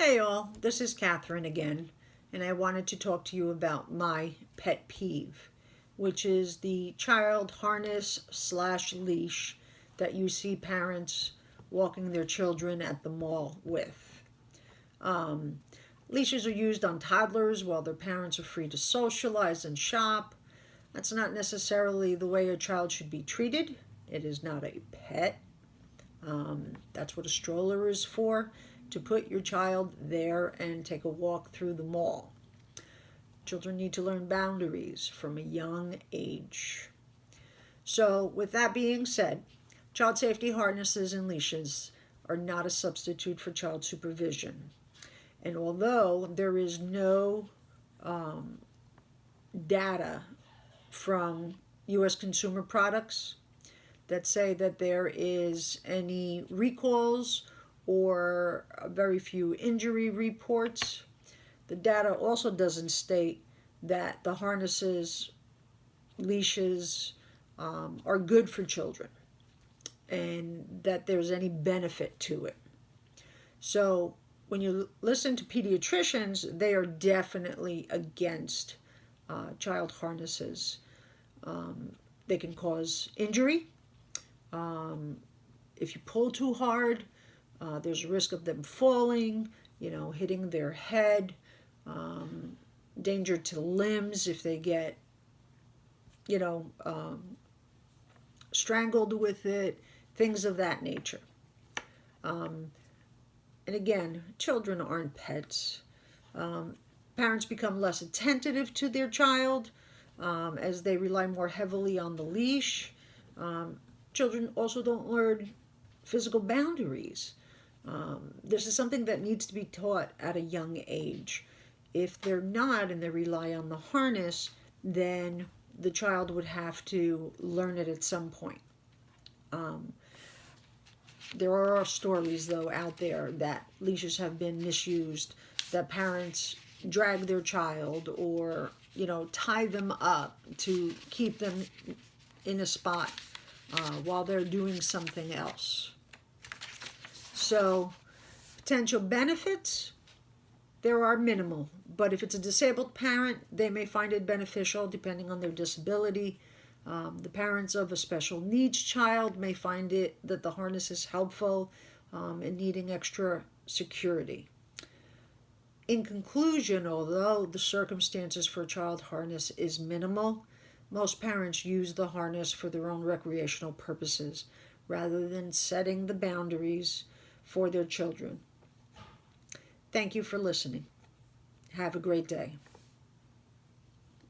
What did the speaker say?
Hey all, this is Catherine again, and I wanted to talk to you about my pet peeve, which is the child harness / leash that you see parents walking their children at the mall with. Leashes are used on toddlers while their parents are free to socialize and shop. That's not necessarily the way a child should be treated. It is not a pet. That's what a stroller is for, to put your child there and take a walk through the mall. Children need to learn boundaries from a young age. So, with that being said, child safety harnesses and leashes are not a substitute for child supervision. And although there is no data from U.S. consumer products that say that there is any recalls or very few injury reports, the data also doesn't state that the harnesses, leashes are good for children and that there's any benefit to it. So when you listen to pediatricians, they are definitely against child harnesses. They can cause injury. If you pull too hard, there's a risk of them falling, hitting their head, danger to limbs if they get, strangled with it, things of that nature. And again, children aren't pets. Parents become less attentive to their child as they rely more heavily on the leash. Children also don't learn physical boundaries. This is something that needs to be taught at a young age. If they're not and they rely on the harness, then the child would have to learn it at some point. There are stories, though, out there that leashes have been misused, that parents drag their child or, tie them up to keep them in a spot while they're doing something else. So, potential benefits, there are minimal. But if it's a disabled parent, they may find it beneficial depending on their disability. The parents of a special needs child may find that the harness is helpful in needing extra security. In conclusion, although the circumstances for a child harness is minimal, most parents use the harness for their own recreational purposes rather than setting the boundaries for their children. Thank you for listening. Have a great day.